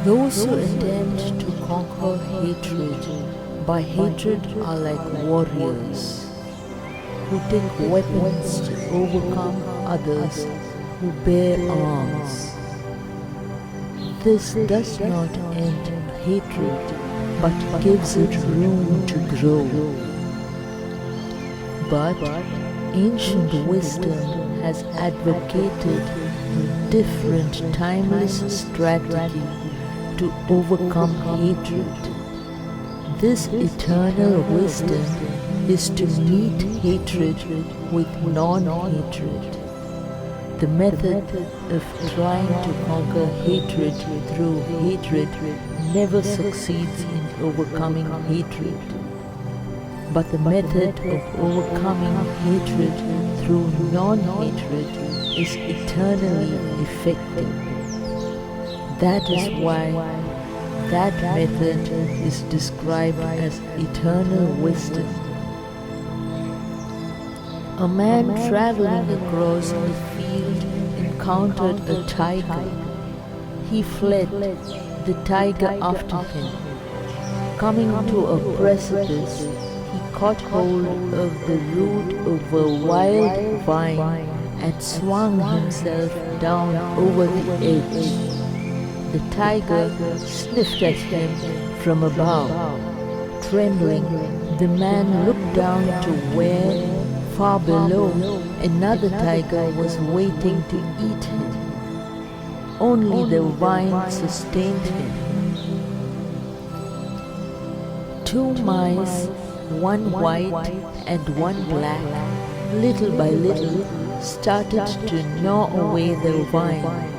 Those who attempt to conquer hatred by hatred are like warriors who take weapons to overcome others who bear arms. This does not end hatred but gives it room to grow. But ancient wisdom has advocated a different timeless strategy to overcome hatred. This eternal wisdom is to meet hatred with non-hatred. The method of trying to conquer hatred through hatred never succeeds in overcoming hatred. But the method of overcoming hatred through non-hatred is eternally effective. That is why that method is described as eternal wisdom. A man traveling across a field encountered a tiger. He fled, the tiger after him. Coming to a precipice, he caught hold of the root of a wild vine and swung himself down over the edge. The tiger sniffed at him from above. Trembling, the man looked down to where, far below, another tiger was waiting to eat him. Only the vine sustained him. Two mice, one white and one black, little by little, started to gnaw away the vine.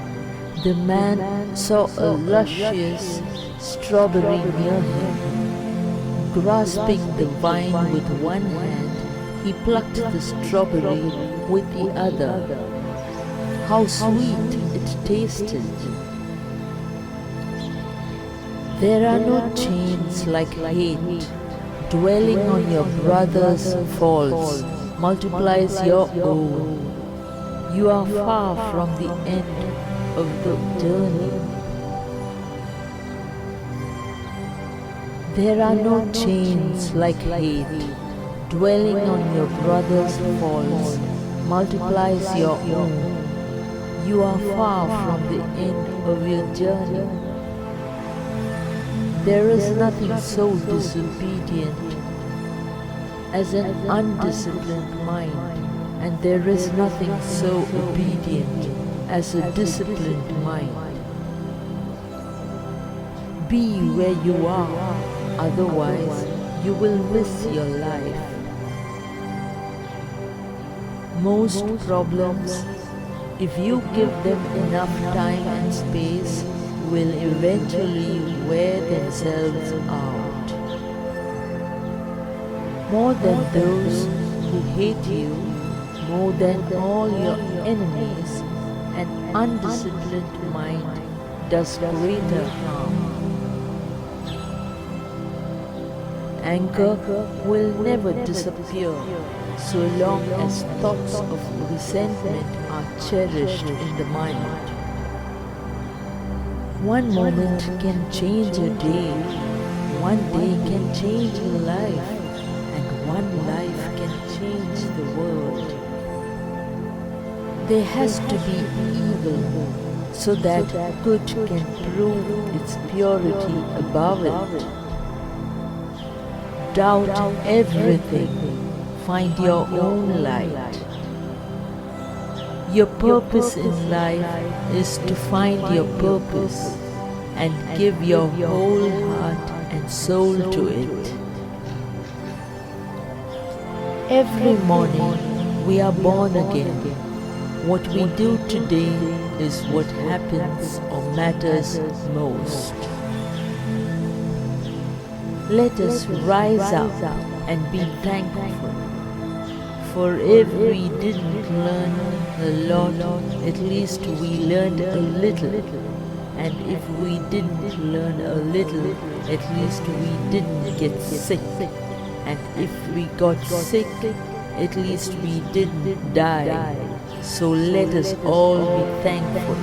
The man saw a luscious strawberry near him. Grasping the vine with one hand, he plucked the strawberry with the other. How sweet it tasted! There are no chains like hate. Dwelling on your brother's faults multiplies your own. You are far from the end of the journey. There are no chains like hate. Dwelling on your brother's faults multiplies your own. You are far from the end of your journey. There is nothing so disobedient as an undisciplined mind, and there is nothing so obedient as a disciplined mind. Be where you are, otherwise you will miss your life. Most problems, if you give them enough time and space, will eventually wear themselves out. More than those who hate you, more than all your enemies, an undisciplined mind does greater harm. Anger will never disappear so long as thoughts of resentment are cherished in the mind. One moment can change a day, one day can change a life, and one life can change the world. There has to be evil so that good can prove its purity above it. Doubt everything, find your own light. Your purpose in life is to find your purpose and give your whole heart and soul to it. Every morning we are born again. What we do today is what happens or matters most. Let us rise up and be thankful. For if we didn't learn a lot, at least we learned a little. And if we didn't learn a little, at least we didn't get sick. And if we got sick, at least we didn't die. So let us all be thankful.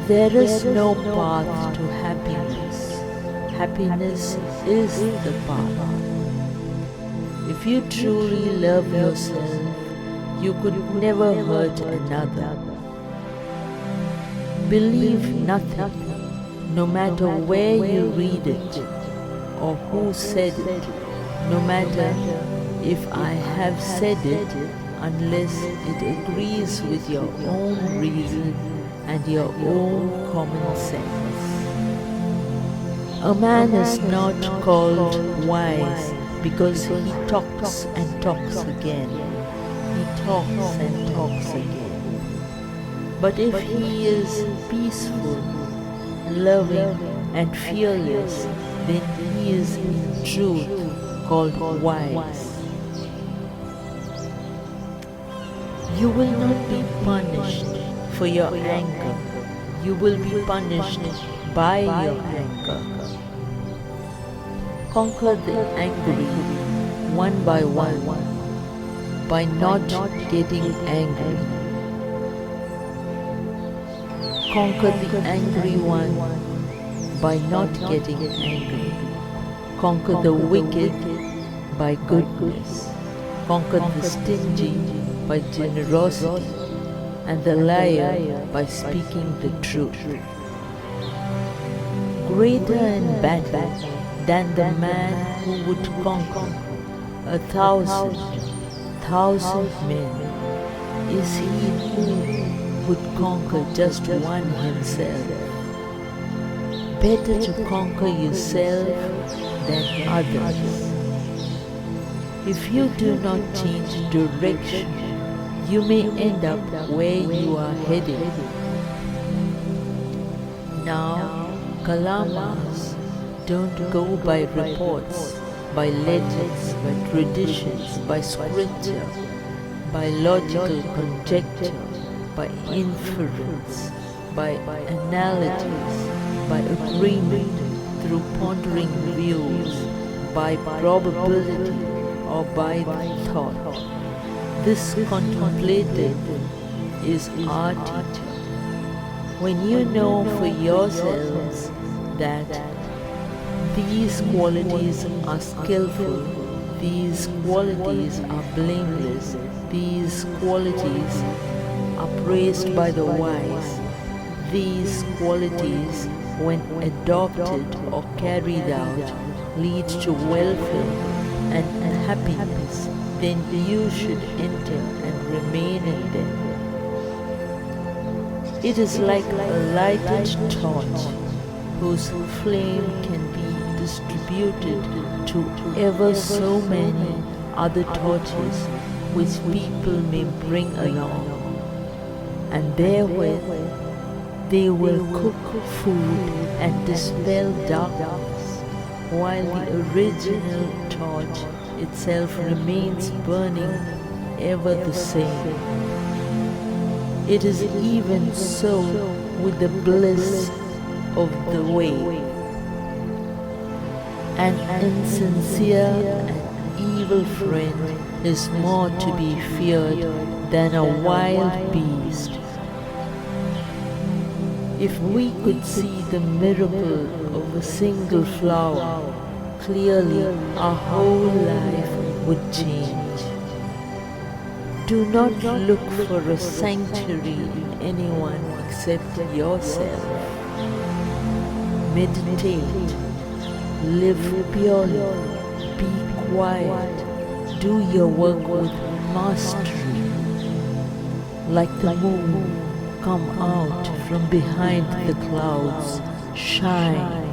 There is no path to happiness. Happiness is the path. If you truly love yourself, you could never hurt another. Believe nothing, no matter where you read it or who said it, no matter if I have said it, unless it agrees with your own reason and your own common sense. A man is not called wise because he talks and talks again. He talks and talks again. But if he is peaceful, loving and fearless, then he is in truth called wise. You will not be punished for your anger. You will be punished by your anger. Conquer the angry one by not getting angry. Conquer the angry one by not getting angry. Conquer the wicked by goodness. Conquer the stingy by generosity, and the liar by speaking the truth. Greater in battle than the man who would conquer 1,000 men is he who would conquer just one himself. Better to conquer yourself than others. If you do not change direction, you may end up where you are headed. Now, Kalamas don't go by reports, by legends, by traditions, by scripture, by logical conjecture, by inference, by analogies, by agreement, through pondering views, by probability, or by thought. This contemplative is our teacher. When you know for yourselves that these qualities are skillful, these qualities are blameless, these qualities are praised by the wise, these qualities, when adopted or carried out, lead to welfare and happiness, then you should enter and remain in them. It is like a lighted torch whose flame can be distributed to ever so many other torches which people may bring along, and therewith they will cook food and dispel darkness, while the original torch itself remains burning ever the same. It is even so with the bliss of the way. An insincere and evil friend is more to be feared than a wild beast. If we could see the miracle of a single flower, clearly our whole life would change. Do not look for a sanctuary in anyone except yourself. Meditate, live purely, be quiet, do your work with mastery. Like the moon, come out from behind the clouds, shine.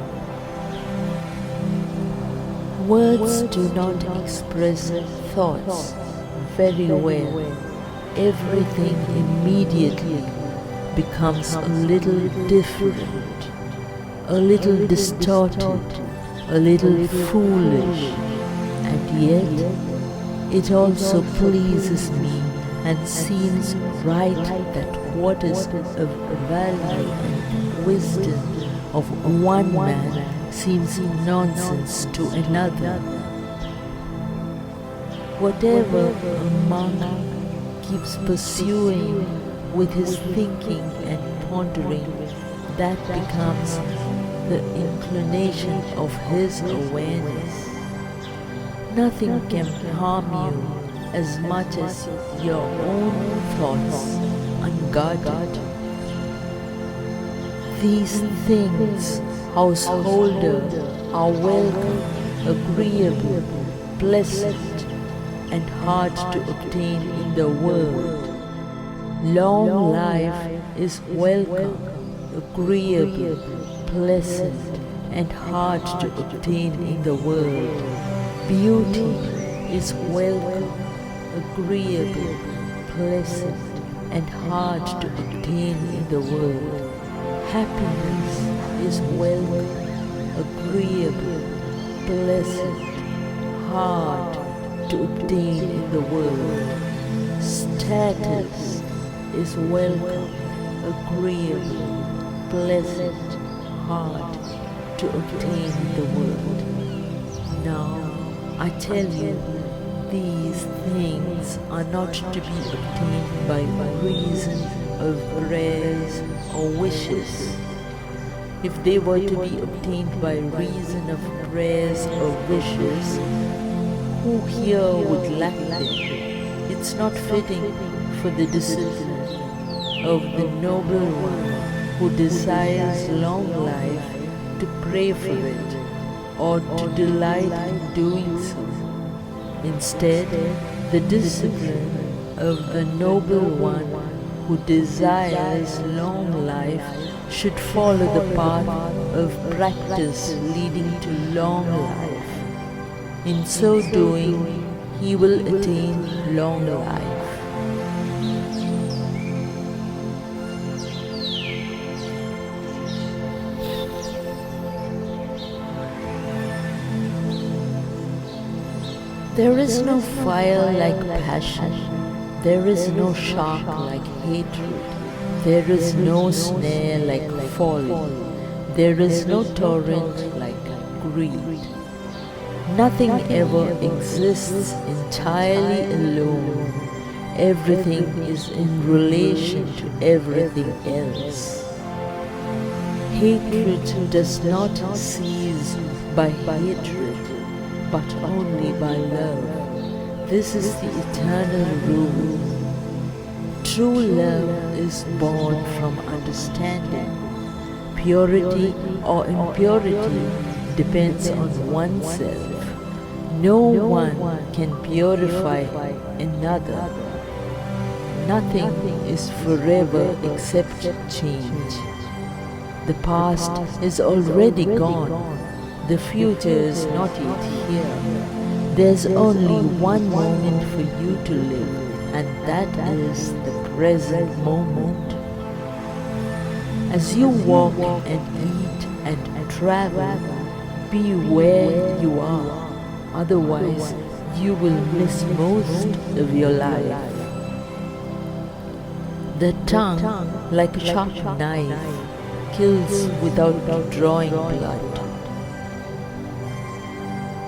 Words do not express thoughts very well. Everything immediately becomes a little different, a little distorted, a little foolish, and yet it also pleases me and seems right that what is of value and wisdom of one man seems nonsense to another. Whatever a monk keeps pursuing with his thinking and pondering that becomes the inclination of his awareness. Nothing can harm you as much as your own thoughts unguarded. These things, householder, are welcome, agreeable, pleasant, and hard to obtain in the world. Long life is welcome, agreeable, pleasant, and hard to obtain in the world. Beauty is welcome, agreeable, pleasant, and hard to obtain in the world. Happiness is welcome, agreeable, pleasant, hard to obtain in the world. Status is welcome, agreeable, pleasant, hard to obtain in the world. Now, I tell you, these things are not to be obtained by reason of prayers or wishes. If they were to be obtained by reason of prayers or wishes, who here would lack them? It's not fitting for the discipline of the noble one who desires long life to pray for it or to delight in doing so. Instead, the discipline of the noble one who desires long life should follow the path of practice leading to long life. In so doing, he will attain long life. There is no fire like passion. There is no shark like hatred. There is no snare like folly. There is no torrent like greed. Nothing ever exists entirely alone. Everything is in relation to everything else. Hatred does not cease by hatred, but only by love. This is the eternal rule. True love is born from understanding. Purity or impurity depends on oneself. No one can purify another. Nothing is forever except change. The past is already gone. The future is not yet here. There's only one moment for you to live, and that is the present moment. As you walk and eat and travel, be where you are. Otherwise, you will miss most of your life. The tongue, like a sharp knife, kills without drawing blood.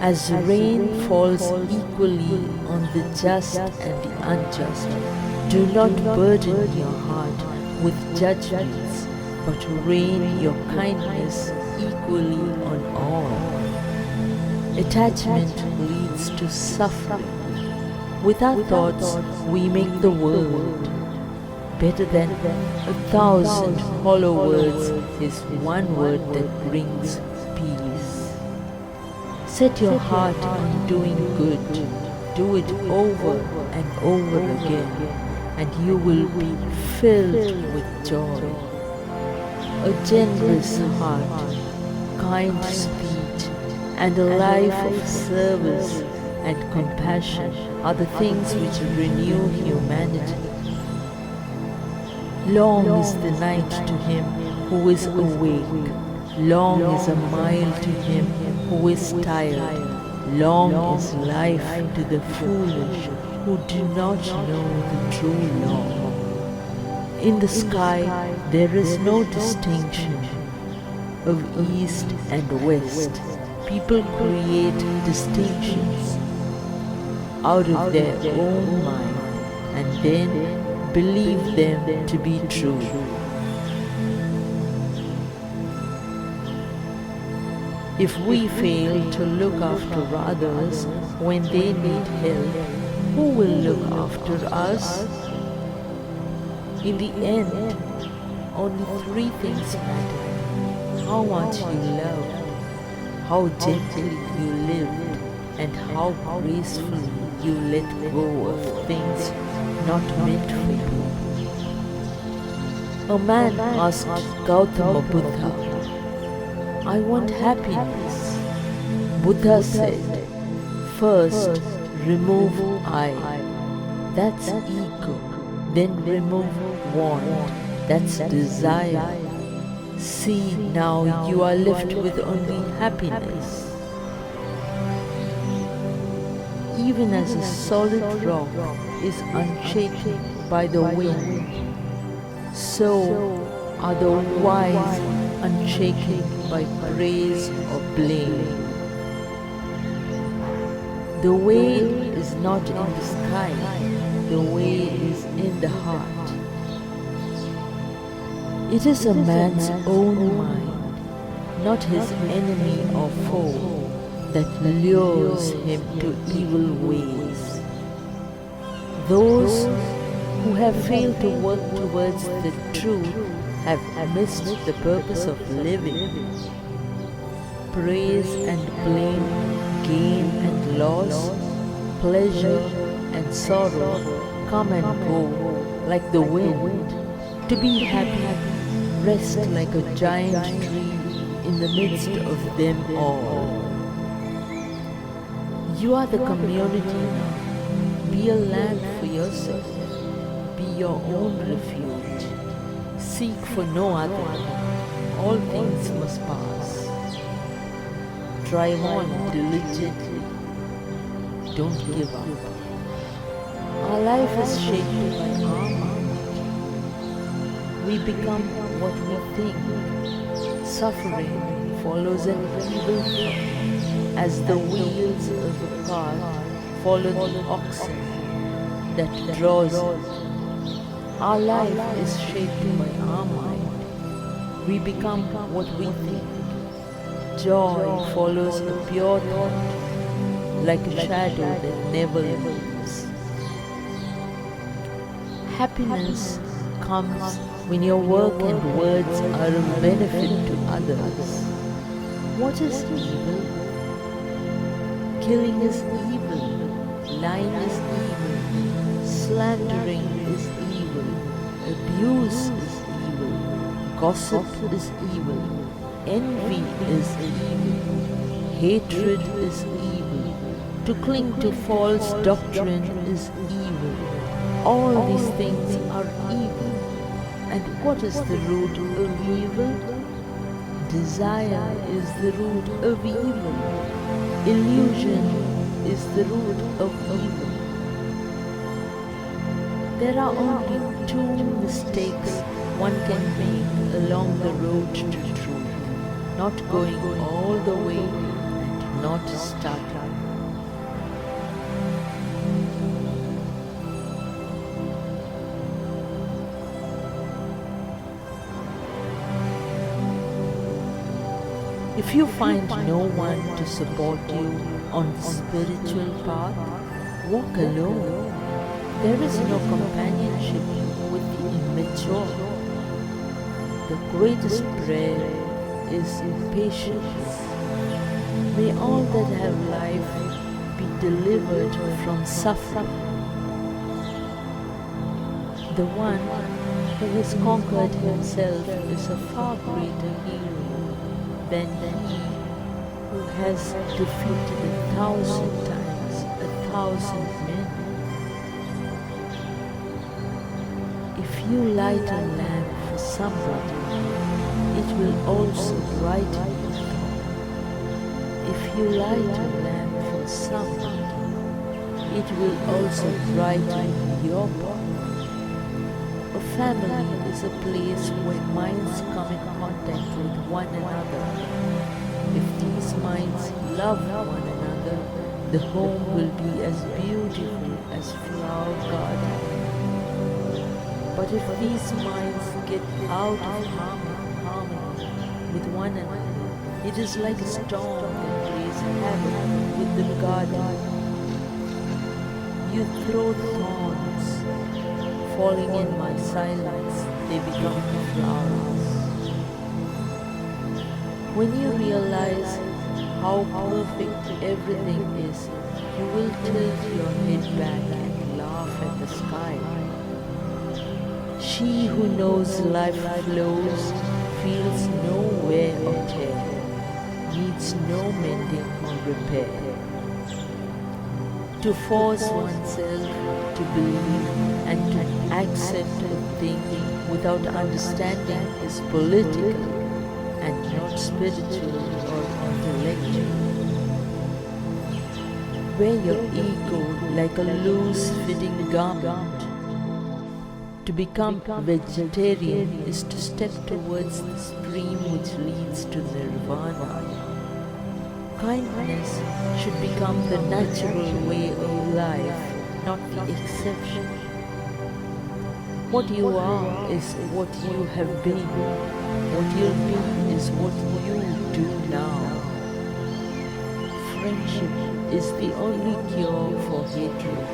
As rain falls equally on the just and the unjust, do not burden your heart with judgments, but rain your kindness equally on all. Attachment leads to suffering. With our thoughts, we make the world. Better than 1,000 hollow words is one word that brings peace. Set your heart on doing good. Do it over and over again, and you will be filled with joy. A generous heart, kind speech, and a life of service and compassion are the things which renew humanity. Long is the night to him who is awake. Long is a mile to him who is tired. Long is life to the foolish who do not know the true law. In the sky there is no distinction of east and west. People create distinctions out of their own mind and then believe them to be true. If we fail to look after others when they need help, who will look after us? In the end, only three things matter: how much you loved, how gently you lived, and how gracefully you let go of things not meant for you. A man asked Gautama Buddha, "I want happiness." Buddha said, "First, remove I, that's ego. Then remove want, that's desire. See, now you are left with only happiness." Even as a solid rock is unshaken by the wind, so are the wise unshaken by praise or blame. The way is not in the sky, the way is in the heart. It is a man's own mind, not his enemy or foe, that lures him to evil ways. Those who have failed to work towards the truth have missed the purpose of living. Praise and blame, gain and loss, pleasure and sorrow come and go like the wind. To be happy, rest like a giant tree in the midst of them all. You are the community now. Be a land for yourself. Be your own refuge. Seek for no other. All things must pass. Drive on diligently. Don't give up. Our life is shaped by our mind. We become what we think. Suffering follows an evil thought, as the wheels of a cart follow the oxen that draws it. Our life is shaped by our mind. We become what we think. Joy follows a pure thought, like a shadow that never leaves. Happiness comes when your work and words are of benefit to others. What is evil? Killing is evil, lying is evil, slandering is evil, abuse is evil, gossip is evil, envy is evil, hatred is evil, to cling to false doctrine is evil. All these things are evil. And what is the root of evil? Desire is the root of evil. Illusion is the root of evil. There are only two mistakes one can make along the road to truth: not going all the way and not starting. If you find no one to support you on the spiritual path, walk alone. There is no companionship with the immature. The greatest prayer is patience. May all that have life be delivered from suffering. The one who has conquered himself is a far greater hero than he who has defeated 1,000 times 1,000 men. If you light a lamp for somebody, it will also brighten your path. If you light a lamp for somebody, it will also brighten your path. A family is a place where minds come in contact with one another. If these minds love one another, the home will be as beautiful as flower garden. But if these minds get out of harmony with one another, It is like a storm that plays havoc with the garden. You throw thorns, falling in my silence, they become flowers. When you realize how perfect everything is, you will tilt your head back and laugh at the sky. She who knows life flows, feels no wear or tear, needs no mending or repair. To force oneself to believe and to accept a thing without understanding is political and not spiritual or intellectual. Wear your ego like a loose-fitting garment. To become vegetarian is to step towards the stream which leads to nirvana. Kindness should become the natural way of life, not the exception. What you are is what you have been. What you'll be is what you do now. Friendship is the only cure for hatred,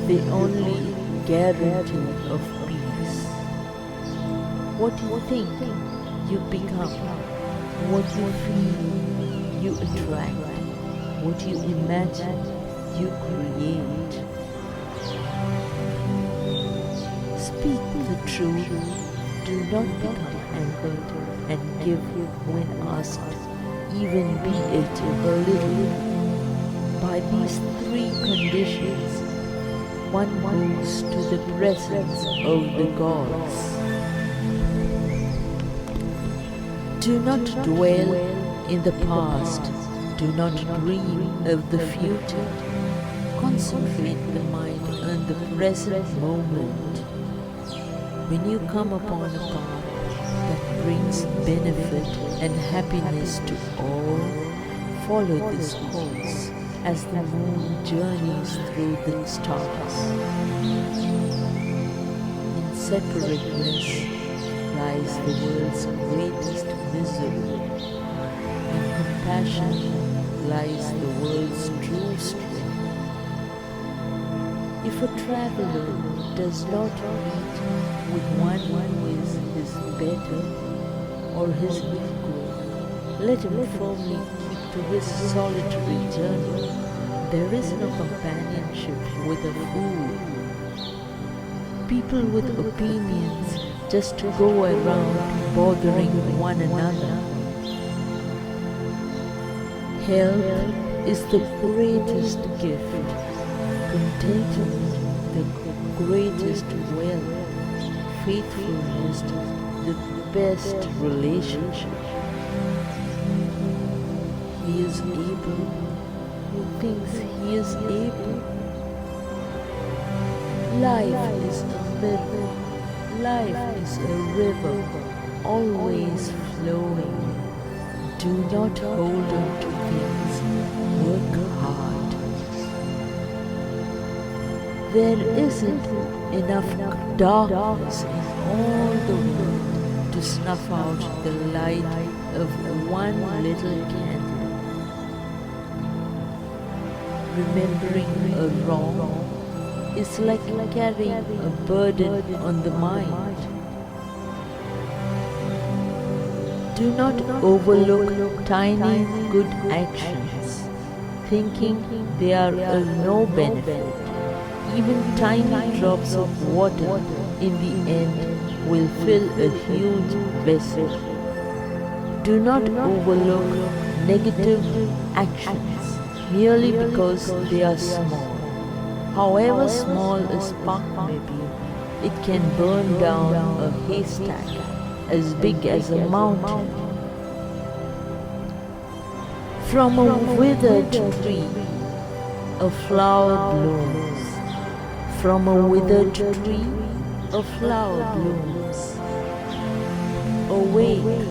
the only guarantee of peace. What you think, you become. What you feel, you attract. What you imagine, you create. Speak the truth. Do not become angered and give when asked, even be it a little. By these three conditions, one moves to the presence of the gods. Do not dwell in the past. Do not dream of the future. Concentrate the mind on the present moment. When you come upon a path that brings benefit and happiness to all, follow this course as the moon journeys through the stars. In separateness lies the world's greatest misery. In compassion lies the world's true strength. If a traveler does not meet with one who is his better or his equal, let him firmly keep to his solitary journey. There is no companionship with a fool. People with opinions just go around bothering one another. Health is the greatest gift, contentment the greatest wealth, faithfulness the best relationship. He is able who thinks he is able. Life is a mirror. Life is a river, always flowing. Do not hold on to things. Work hard. There isn't enough darkness in all the world to snuff out the light of one little candle. Remembering a wrong is like carrying a burden on the mind. Do not overlook tiny good actions, thinking they are of no benefit. Even tiny drops of water in the end will fill a huge vessel. Do not overlook negative actions merely because they are small. However small a spark may be, it can burn down a haystack as big as a mountain. From a withered tree, a flower blooms. From a withered tree, a flower blooms. Awake,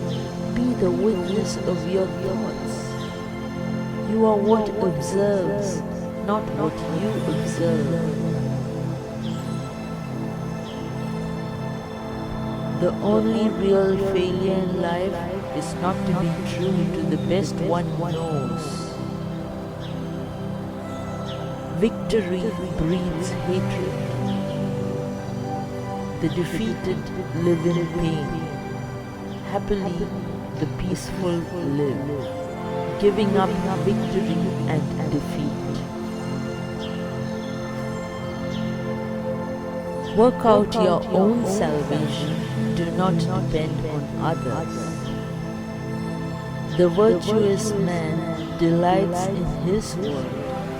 be the witness of your thoughts. You are what observes, not what you observe. The only real failure in life is not to be true to the best one knows. Victory breeds hatred. The defeated live in pain. Happily, the peaceful live, giving up victory and defeat. Work out your own salvation. Do not depend on others. The virtuous man delights in his world,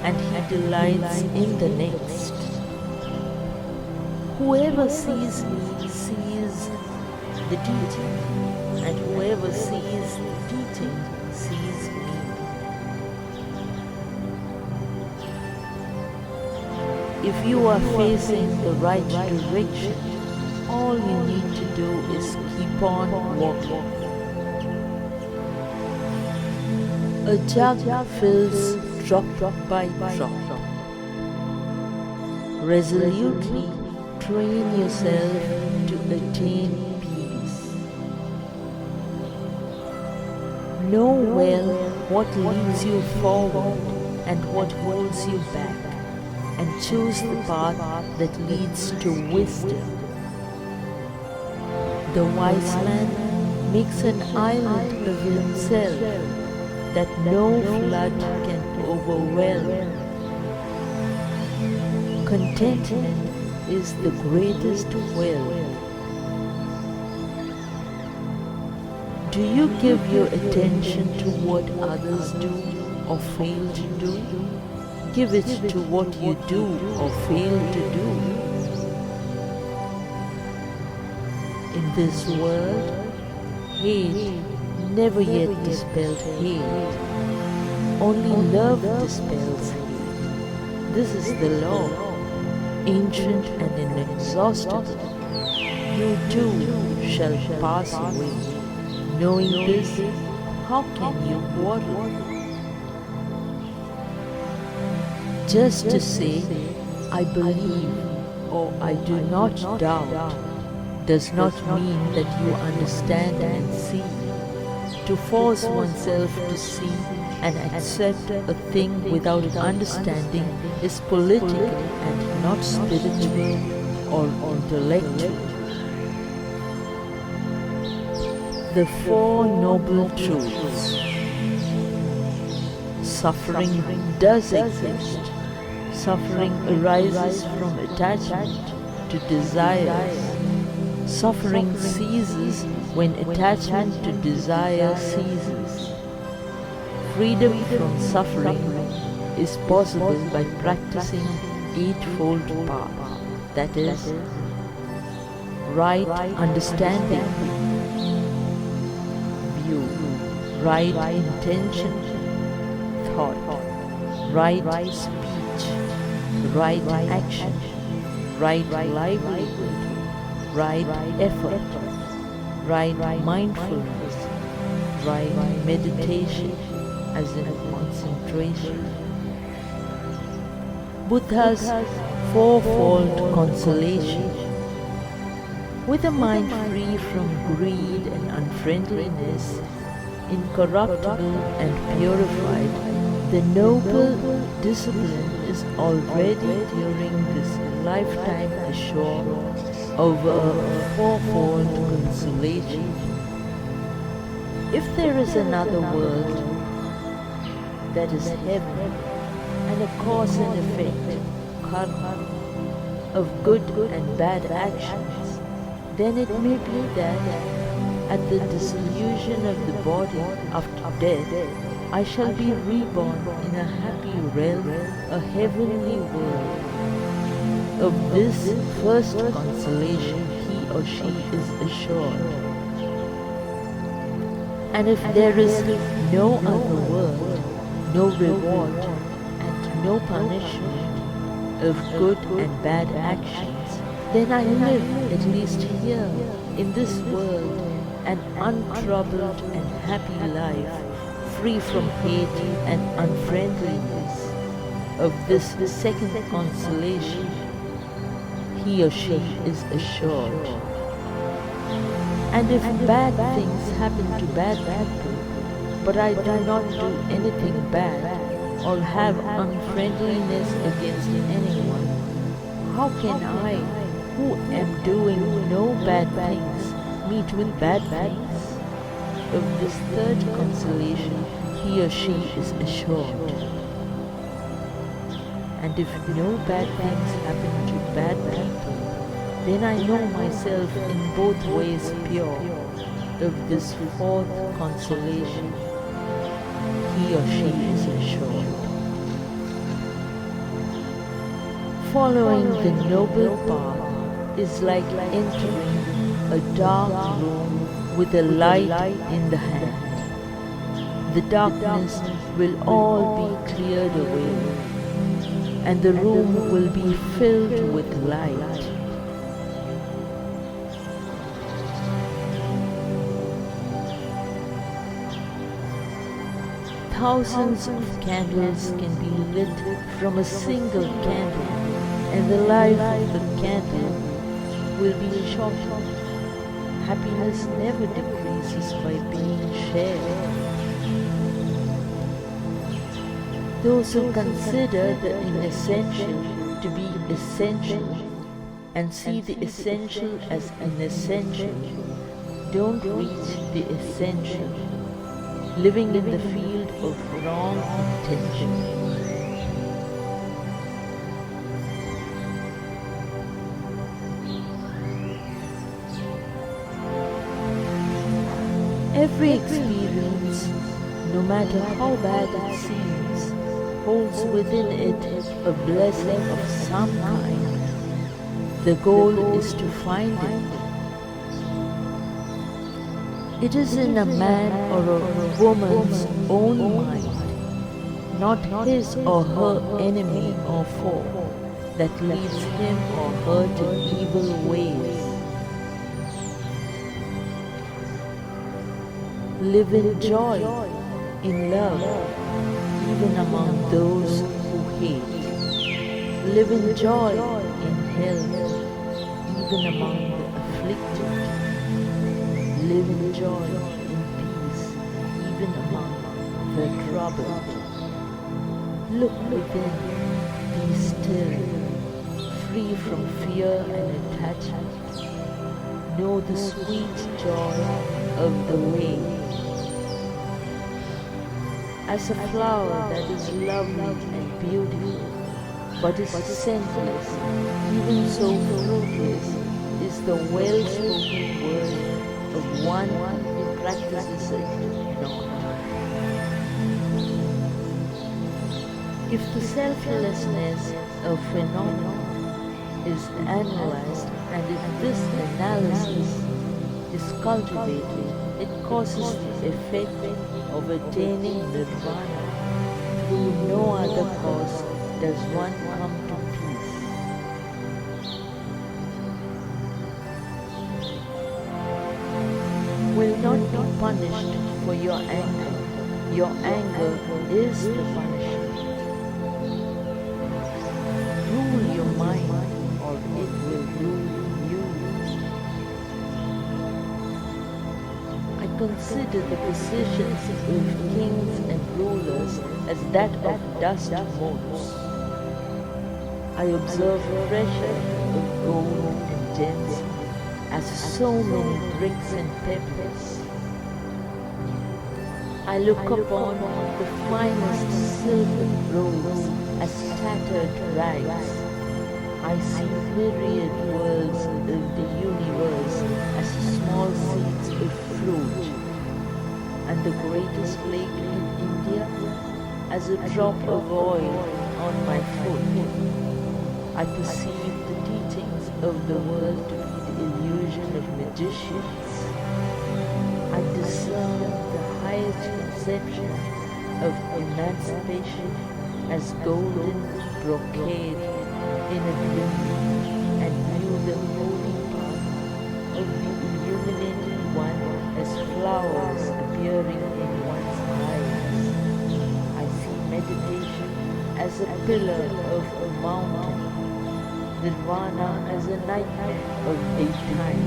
and he delights in the next. Whoever sees me sees the deity, and whoever sees the deity sees me. If you are facing the right direction, all you need to do is keep on walking. A jug fills drop by drop. Resolutely train yourself to attain peace. Know well what leads you forward and what holds you back, and choose the path that leads to wisdom. The wise man makes an island of himself that no flood can overwhelm. Contentment is the greatest wealth. Do you give your attention to what others do or fail to do? Give it to what you do or fail to do. In this world, hate never yet dispelled hate. Only love dispels hate. This is the law, ancient and inexhaustible. You too shall pass away. Knowing this, how can you worry? Just to say, I believe or I do not doubt, does not mean that you understand and see. To force oneself to see and accept a thing without understanding is political and not spiritual or intellectual. The Four Noble Truths. Suffering does exist. Suffering arises from attachment to desires. Suffering ceases when attachment to desire ceases. Freedom from suffering is possible by practicing Eightfold Path, that is, right understanding, view, right intention, thought, right speech, right action, right livelihood, right effort, right mindfulness, right meditation, as in concentration. Buddha's fourfold consolation. With a mind free from greed and unfriendliness, incorruptible and purified, the noble discipline is already during this lifetime assured over a fourfold consolation. If there is another world, that is heaven, and a cause and effect, karma, of good and bad actions, then it may be that at the dissolution of the body after death, I shall be reborn in a happy realm, a heavenly world. Of this first consolation he or she is assured. And if there is no other world, no reward, and no punishment of good and bad actions, then I live, at least here, in this world, an untroubled and happy life, free from hate and unfriendliness. Of this second consolation, he or she is assured. And if bad things happen to bad people, but I do not do anything bad or have unfriendliness against anyone, how can I, who am doing no bad things, meet with bad things? Of this third consolation he or she is assured. And if no bad things happen to bad people, then I know myself in both ways pure. Of this fourth consolation he or she is assured. Following the noble path is like entering a dark room with a light in the hand. The darkness will all be cleared away, and the room will be filled with light. Thousands of candles can be lit from a single candle, and the life of the candle will be shortened. Happiness never decreases by being shared. Those who consider the inessential to be essential and see the essential as unessential don't reach the essential, living in the field of wrong intention. Every experience, no matter how bad it seems, holds within it a blessing of some kind. The goal is to find it. It is in a man or a woman's own mind, not his or her enemy or foe, that leads him or her to evil ways. Live in joy, in love, even among those who hate. Live in joy, in health, even among the afflicted. Live in joy, in peace, even among the troubled. Look within, be still, free from fear and attachment. Know the sweet joy of the way. As a flower that is lovely and beautiful, but is scentless, even so fruitless is the well-spoken word of one who practices it not. If the selflessness of phenomena is analyzed, and if this analysis is cultivated, it causes the effect of attaining nirvana. Through no other cause does one come to peace. Will not be punished for your anger. Your anger is the punishment. Rule your mind, or it will rule you. Consider the positions of kings and rulers as that of dust motes. I observe pressure of gold and gems as so many bricks and pebbles. I look upon the finest silken robes as tattered rags. I see myriad worlds of the universe as small seeds of fruit, and the greatest lake in India as a drop of oil on my foot. I perceive the teachings of the world to be the illusion of magicians. I discern the highest conception of emancipation as golden brocade in a dream, and view the holy path of the illuminated one as flowers appearing in one's eyes. I see meditation as a pillar of a mountain, nirvana as a nightmare of daytime.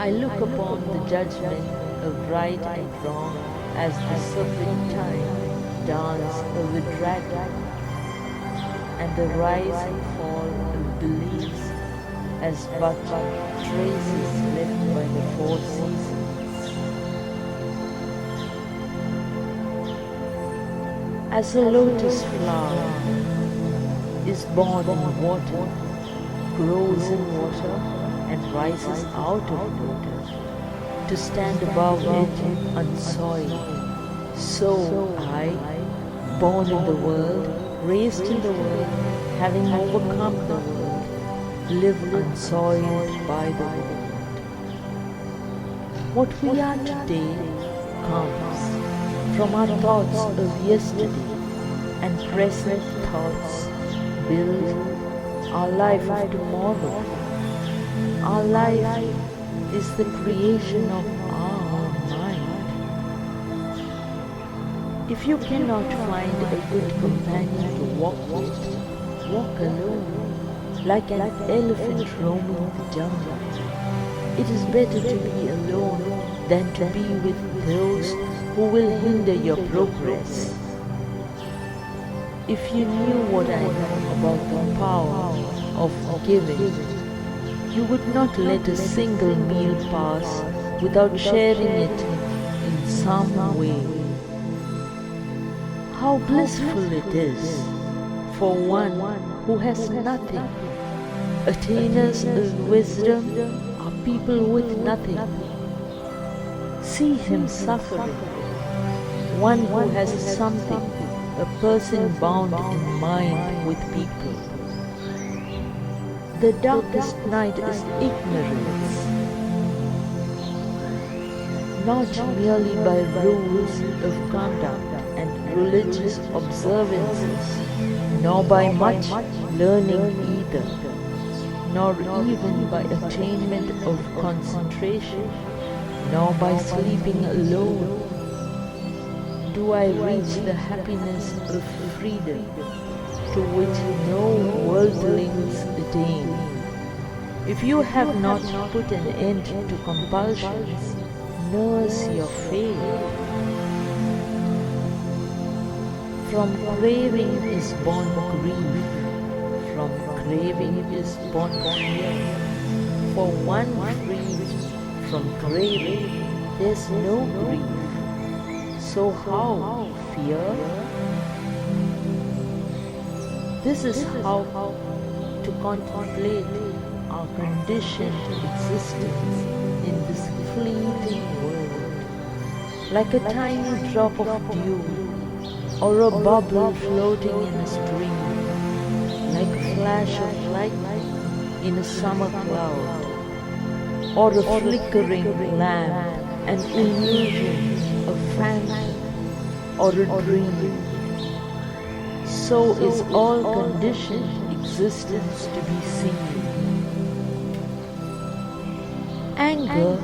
I look upon the judgment of right and wrong as the serpentine dance of the dragon, and the rise and fall of beliefs as but traces left by the four seasons. As a lotus flower is born in water, grows in water, and rises out of water, to stand above it unsoiled, so I, born in the world, raised in the world, having overcome the world, live unsoiled by the world. What we are today comes from our thoughts of yesterday, and present thoughts build our life of tomorrow. Our life is the creation of our mind. If you cannot find a good companion to walk with, walk alone, like an elephant roaming the jungle. It is better to be alone than to be with those who will hinder your progress. If you knew what I know about the power of giving, you would not let a single meal pass without sharing it in some way. How blissful it is for one who has nothing. Attainers of wisdom are people with nothing. See him suffering. One who has something, a person bound in mind with people. The darkest night is ignorance, not merely by rules of conduct and religious observances, nor by much learning either, nor even by attainment of concentration, nor by sleeping alone, do I reach the happiness of freedom, to which no worldlings attain. If you have not put an end to compulsions, nurse your faith. From craving is born grief, from craving is born fear. For one freed from craving, there's no grief. So how fear? This is how to contemplate our conditioned existence in this fleeting world, like a tiny drop of dew, or a bubble floating in a stream, like a flash of lightning in a summer cloud, or a flickering lamp, an illusion, a phantom, or a dream. So is all conditioned existence to be seen. Anger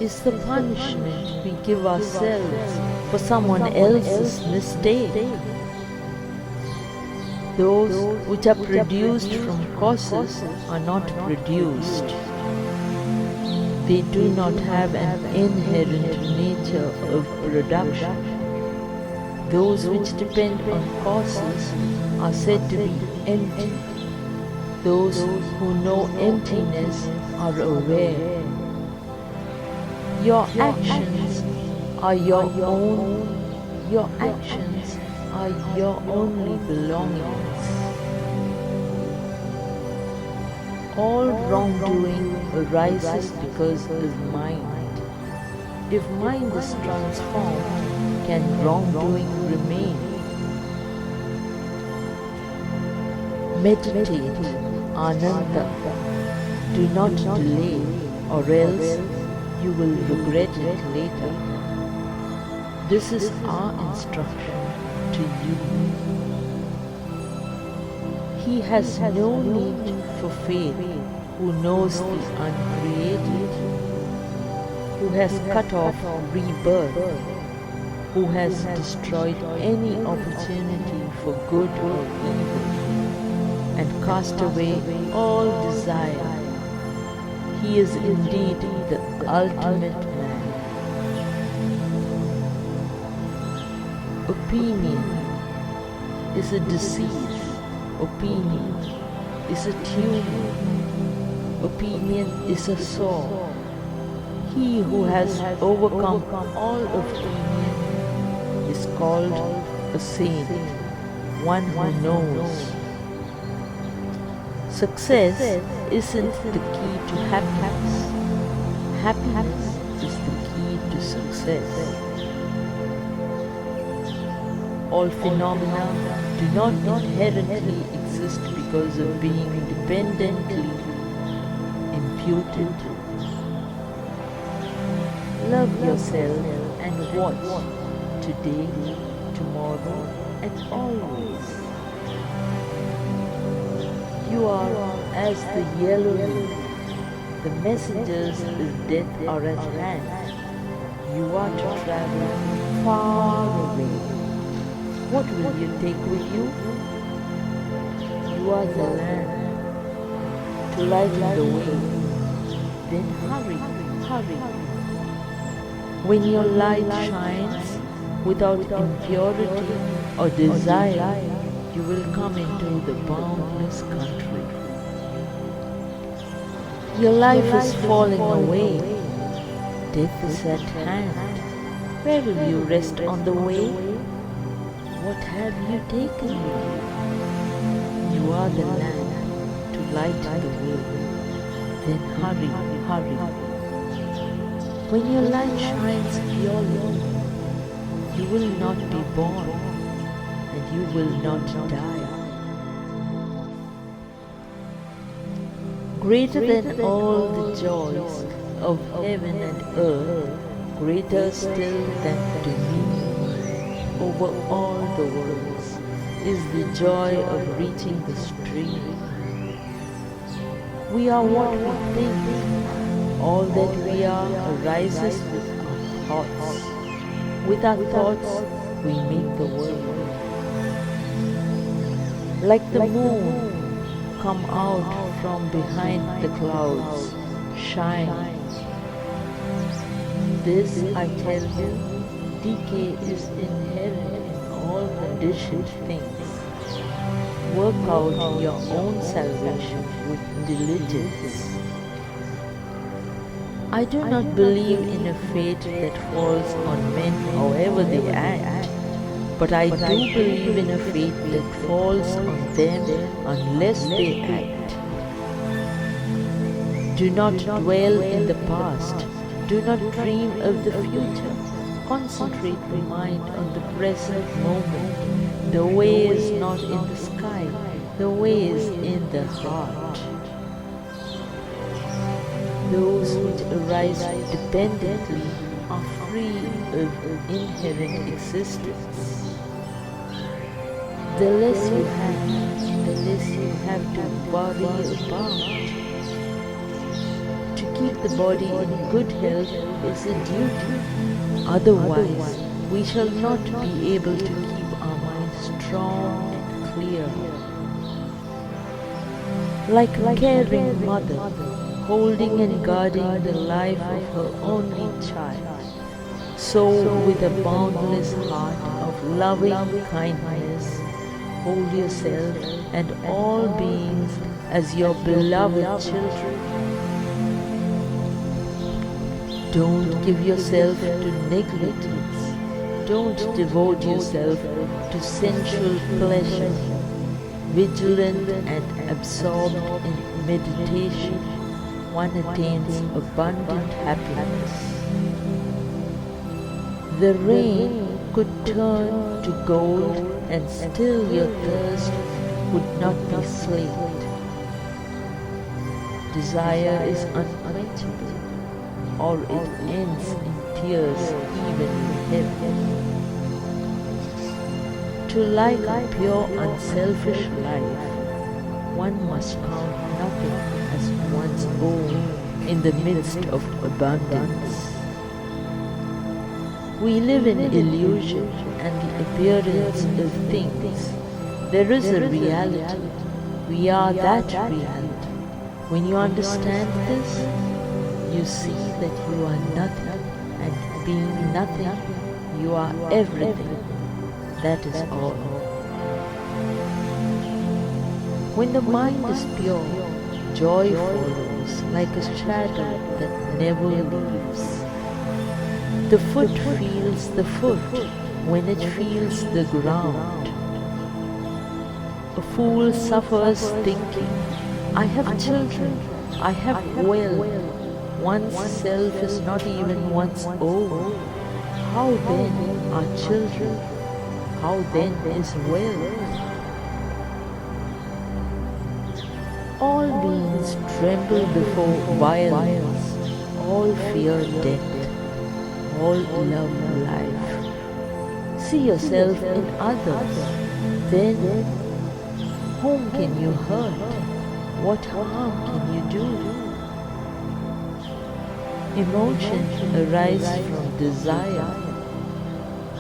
is the punishment we give ourselves for someone else's mistake. Those which are produced from causes are not produced. They do not have an inherent nature of production. Those which depend on causes are said to be empty. Those who know emptiness are aware. Your actions are your own. Your actions are your only belongings. All wrongdoing arises because of mind. If mind is transformed, can wrongdoing remain? Meditate, Ananda. Do not delay, or else you will regret it later. This is our instruction to you. He has no need for faith who knows the uncreated, who has cut off rebirth, who has destroyed any opportunity for good or evil, and cast away all desire. He is indeed the ultimate man. Opinion is a disease. Opinion is a tumor. Opinion is a sore. He who has overcome all opinion is called a saint, one who knows. Success isn't the key to happiness. Happiness is the key to success. All phenomena do not inherently exist because of being independently imputed. Love yourself and watch today, tomorrow, and always. You are as the yellow leaf. The messengers of death are at hand. You are to travel far away. What will you take with you? You are the lamp to lighten the way. Then hurry, hurry. When your light shines without impurity or desire, you will come into the boundless country. Your life is falling away. Death is at hand. Where will you rest on the way? What have you taken with you? You are the lamp to light the way. Then hurry, hurry. When your light shines purely, you will not be born, and you will not die. Greater than all the joys of heaven and earth, greater still than dominion over all the worlds, is the joy of reaching the stream. We are what we think. All that we are arises with our thoughts. With our thoughts, we make the world. Like the moon, come out from behind the clouds, shine. This, I tell you, decay is inherent in all conditioned things. Work out your own salvation with diligence. I do not believe in a fate that falls on men however they act, but I do believe in a fate that falls on them unless they act. Do not dwell in the past. Do not dream of the future. Concentrate the mind on the present moment. The way is not in the sky. The way is in the heart. Those which arise dependently are free of inherent existence. The less you have to worry about. To keep the body in good health is a duty. Otherwise, we shall not be able to keep our mind strong and clear. Like a caring mother, holding and guarding the life of her only child, so with a boundless heart of loving kindness, hold yourself and all beings as your beloved children. Don't give yourself to negligence. Don't devote yourself to sensual pleasure. Vigilant and absorbed in meditation, one attains abundant happiness. The rain could turn to gold and still your thirst would not be slaked. Desire is unquenchable, or it ends in tears even in heaven. To like a pure unselfish life, one must count nothing as one's own in the midst of abundance. We live in illusion and the appearance of things. There is a reality. We are that reality. When you understand this, you see that you are nothing, and being nothing, you are everything. That is all. When the mind is pure, joy follows like a shadow that never leaves. The foot feels the foot when it feels the ground. A fool suffers thinking, I have children, I have wealth. One's self is not even one's own. How then are children? How then is wealth? All beings tremble before violence, all fear death, all love life. See yourself in others, then whom can you hurt? What harm can you do? Emotions arise from desire,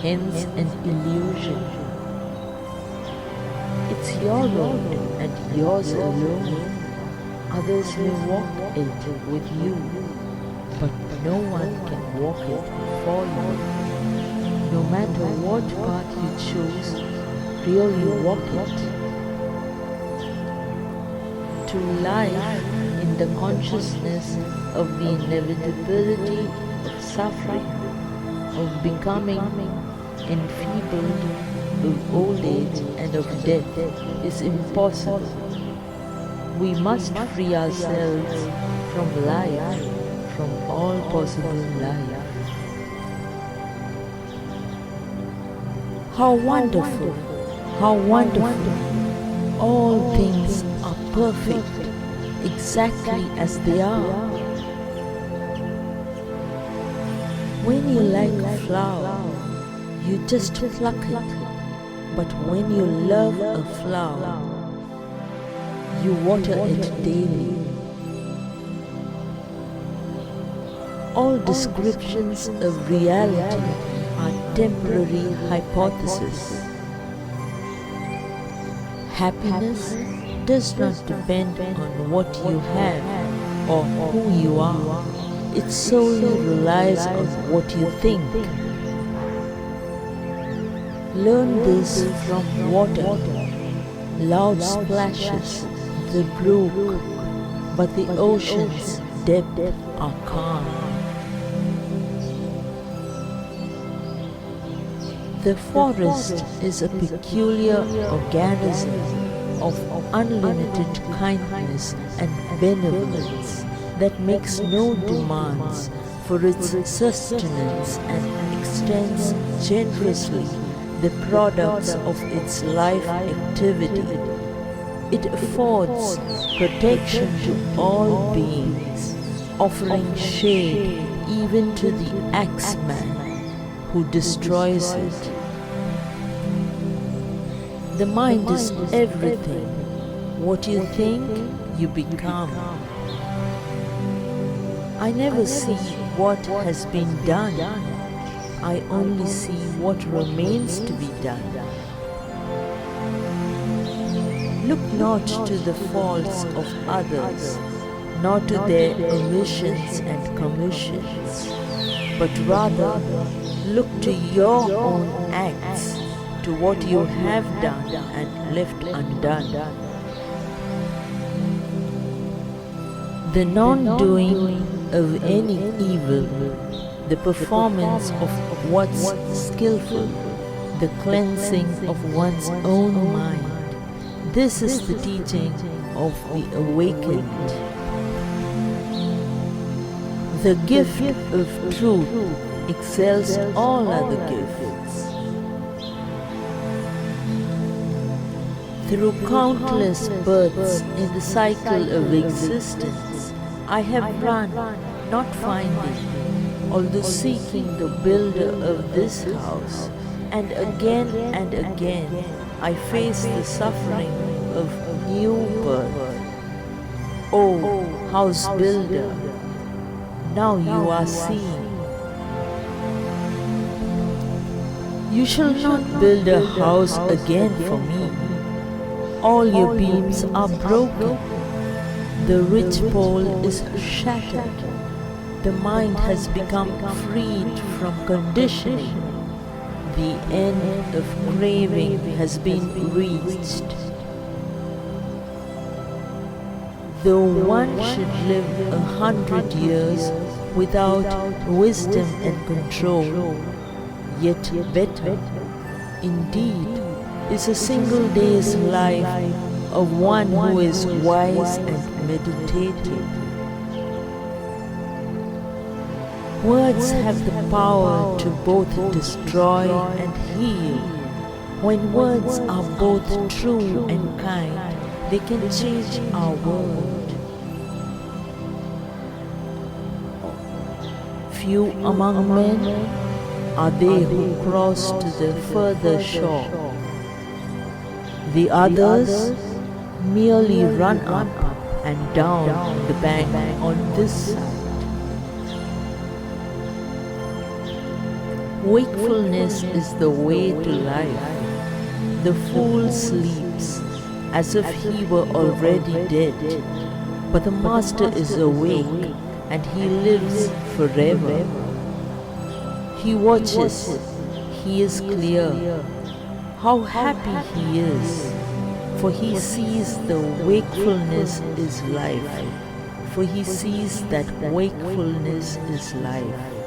hence an illusion. It's your road and yours alone. Others may walk it with you, but no one can walk it for you. No matter what path you choose, really walk it. To life in the consciousness of the inevitability of suffering, of becoming enfeebled, of old age and of death is impossible. We must free ourselves from life, from all possible life. How wonderful, how wonderful. All things are perfect, exactly as they are. When you like a flower, you just pluck it. But when you love a flower, you water it daily. All descriptions of reality are temporary hypotheses. Happiness does not depend on what you have or who you are. It solely relies on what you think. Learn this from water. Loud splashes the brook, but the ocean's depth are calm. The forest is a peculiar organism of unlimited kindness and benevolence that makes no demands for its sustenance and extends generously the products of its life activity. It affords protection to all beings, offering shade even to the axeman who destroys it. The mind is everything. What you think, you become. I never see what has been done. I only see what remains to be done. Look not to the faults of others, nor to their omissions and commissions, but rather look to your own acts, to what you have done and left undone. The non-doing of any evil, the performance of what's skillful, the cleansing of one's own mind. This is the teaching of the awakened. The gift of truth excels all other gifts. Through countless births in the cycle of existence, I have run, not finding, although seeking the builder of this house, and again I face the suffering of new birth. O house builder, now you are seeing. You shall not build a house again for me. All your beams are broken. The ridge pole is shattered. the mind has become freed from conditioning. The end of craving has been reached. Though one should live 100 years without wisdom and control, yet better, indeed, is a single day's life of one who is wise and meditative. Words have the power to both destroy and heal. When words are both true and kind, they can change our world. Few among men are they who cross to the further shore. The others merely run up and down the bank on this side. Wakefulness is the way to life. The fool sleeps as if he were already dead, but the master is awake and he lives forever. He watches, he is clear. How happy he is, for he sees the wakefulness is life, for he sees that wakefulness is life.